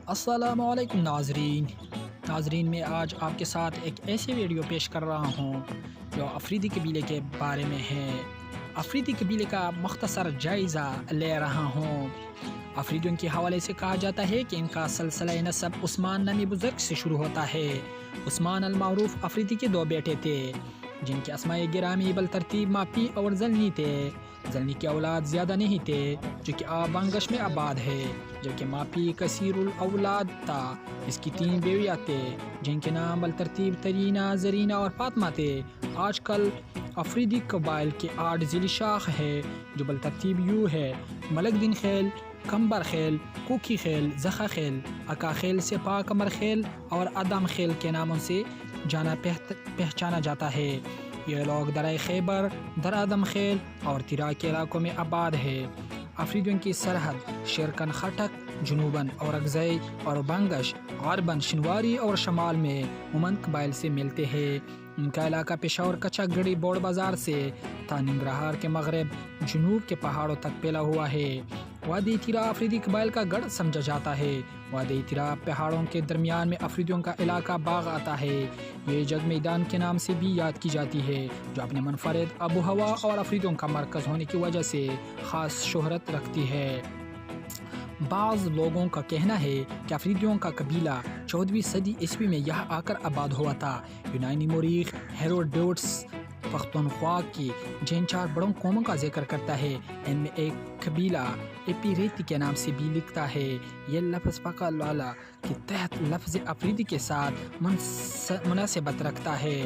السلام علیکم ناظرین میں آج آپ کے ساتھ ایک ایسی ویڈیو پیش کر رہا ہوں جو افریدی قبیلے کے بارے میں ہے۔ افریدی قبیلے کا مختصر جائزہ لے رہا ہوں۔ افریدیوں کے حوالے سے کہا جاتا ہے کہ ان کا سلسلہ نسب عثمان نامی بزرگ سے شروع ہوتا ہے۔ عثمان المعروف افریدی کے 2 بیٹے تھے جن کے اسماء گرامی بالترتیب ماپی اور زلنی تھے۔ زلنی کے اولاد زیادہ نہیں تھے جو کہ آب بانگش میں آباد ہے، جبکہ ماپی کثیر الاولاد تھا۔ اس کی 3 بیویاں تھے جن کے نام بالترتیب ترینہ، زرینہ اور فاطمہ تھے۔ آج کل افریدی قبائل کے 8 ذیلی شاخ ہے جو بالترتیب یوں ہے: ملک دین خیل، کمبر خیل، کوکی خیل، زخا خیل، اکا خیل، سپاہ کمر خیل اور ادم خیل کے ناموں سے پہچانا جاتا ہے۔ یہ لوگ درۂ خیبر، در ادم خیل اور تیرا کے علاقوں میں آباد ہے۔ افریدیوں کی سرحد شیرکن خٹک جنوباً اور اورکزئی اور بانگش غرباً شنواری اور شمال میں مومن قبائل سے ملتے ہیں۔ ان کا علاقہ پشاور کچک گڑھی بوڑ بازار سے تا ننگرہار کے مغرب جنوب کے پہاڑوں تک پھیلا ہوا ہے۔ وادی تیرا افریدی قبائل کا گڑھ سمجھا جاتا ہے۔ وادی تیرا پہاڑوں کے درمیان میں افریدیوں کا علاقہ باغ آتا ہے۔ یہ جگ میدان کے نام سے بھی یاد کی جاتی ہے جو اپنے منفرد آب و ہوا اور افریدیوں کا مرکز ہونے کی وجہ سے خاص شہرت رکھتی ہے۔ بعض لوگوں کا کہنا ہے کہ افریدیوں کا قبیلہ 14ویں صدی عیسوی میں یہاں آ کر آباد ہوا تھا۔ یونانی مورخ ہیروڈوٹس پختونخوا کی جن 4 بڑوں قوموں کا ذکر کرتا ہے، ان میں ایک قبیلہ ایپیریتی کے نام سے بھی لکھتا ہے۔ یہ لفظ فقہ لالا کے تحت لفظ افریدی کے ساتھ مناسبت رکھتا ہے۔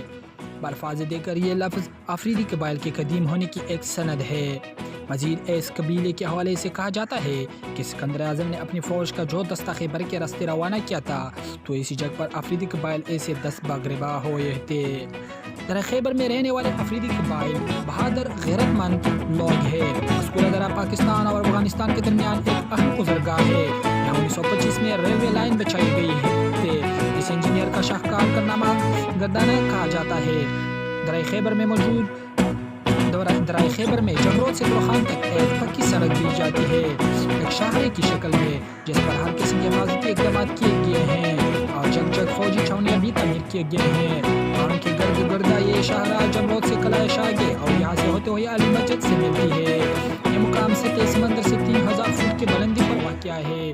بالفاظ دیگر یہ لفظ افریدی قبائل کے قدیم ہونے کی ایک سند ہے۔ مزید اس قبیلے کے حوالے سے کہا جاتا ہے کہ سکندر اعظم نے اپنی فوج کا جو دستہ خیبر کے راستے روانہ کیا تھا تو اسی جگہ پر افریدی قبائل ایسے 10 بگربا ہوئے تھے۔ درہ خیبر میں رہنے والے افریدی قبائل بہادر غیرت مند لوگ ہیں۔ مذکورہ درہ پاکستان اور افغانستان کے درمیان ایک اہم گزرگاہ ہے۔ یہاں 1925 میں ریلوے لائن بچھائی گئی تھی جسے انجینئر کا شاہکار کرنامہ گردانہ کہا جاتا ہے۔ درہ خیبر میں جمرود سے ترخان تک ایک پکی سڑک دی جاتی ہے ایک شاہراہ کی شکل میں، جس پر ہر قسم کے حفاظتی اقدامات کیے گئے ہیں اور جگ فوجی چھاؤنیاں بھی تعمیر کیے گئے ہیں۔ پہاڑوں کے گرد گردہ یہ شاہراہ جمرود سے قلعہ شاہگے اور یہاں سے ہوتے ہوئے علی مسجد سے ملتی ہے۔ یہ مقام سطح سمندر سے 3000 فٹ کی بلندی پر واقع ہے۔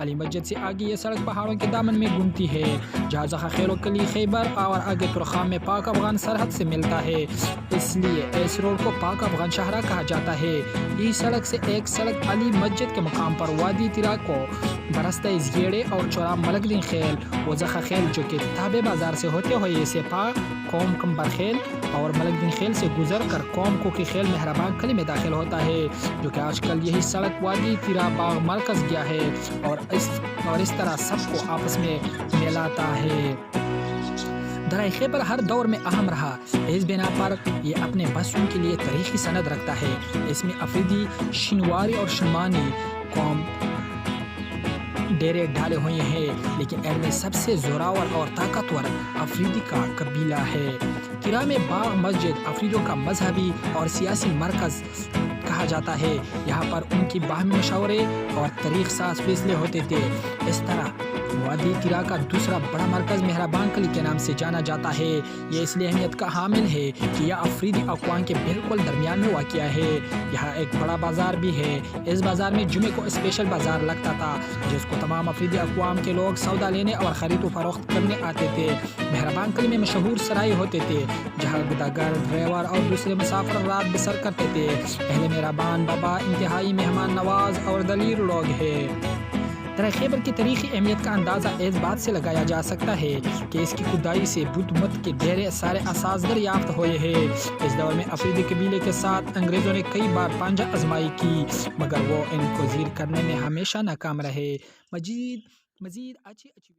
علی مسجد سے آگے یہ سڑک پہاڑوں کے دامن میں گھومتی ہے جہاں زخا خیل و کلی خیبر اور آگے ترخان میں پاک افغان سرحد سے ملتا ہے، اس لیے اس روڈ کو پاک افغان شاہراہ کہا جاتا ہے۔ یہ سڑک سے ایک سڑک علی مسجد کے مقام پر وادی تیرا کو برستہ زیڑے اور چورا ملک دین خیل و زخا خیل جو کہ تابع بازار سے ہوتے ہوئے سپاہ قوم کمبر خیل اور ملک دین خیل سے گزر کر قوم کوکی خیل مہربان کلی میں داخل ہوتا ہے، جو کہ آج کل یہی سڑک وادی تیرا باغ مرکز گیا ہے اور اس طرح سب کو آپس میں ملاتا ہے۔ درہ خیبر ہر دور میں اہم رہا، اس بنا پر یہ اپنے بسیوں کے لیے تاریخی سند رکھتا ہے۔ اس میں افریدی، شنواری اور شمانی قوم ڈیرے ڈالے ہوئے ہیں، لیکن ان میں سب سے زوراور اور طاقتور افریدی کا قبیلہ ہے۔ تیرا میں باغ مسجد افریدیوں کا مذہبی اور سیاسی مرکز کہا جاتا ہے۔ یہاں پر ان کی باہمی مشاورے اور تاریخ ساز فیصلے ہوتے تھے۔ اس طرح وادی تیرا کا دوسرا بڑا مرکز مہربان کلی کے نام سے جانا جاتا ہے۔ یہ اس لیے اہمیت کا حامل ہے کہ یہ افریدی اقوام کے بالکل درمیان میں واقع ہے۔ یہاں ایک بڑا بازار بھی ہے۔ اس بازار میں جمعے کو اسپیشل بازار لگتا تھا جس کو تمام افریدی اقوام کے لوگ سودا لینے اور خرید و فروخت کرنے آتے تھے۔ مہربان کلی میں مشہور سرائے ہوتے تھے جہاں گداگر، ڈرائیور اور دوسرے مسافر رات بسر کرتے تھے۔ اہل مہربان بابا انتہائی مہمان نواز اور دلیر لوگ ہیں۔ درہ خیبر کی تاریخی اہمیت کا اندازہ اس بات سے لگایا جا سکتا ہے کہ اس کی کھدائی سے بدھ مت کے ڈھیر سارے اثاث دریافت ہوئے ہیں۔ اس دور میں افریدی قبیلے کے ساتھ انگریزوں نے کئی بار پانجہ آزمائی کی مگر وہ ان کو زیر کرنے میں ہمیشہ ناکام رہے۔ مزید اچھی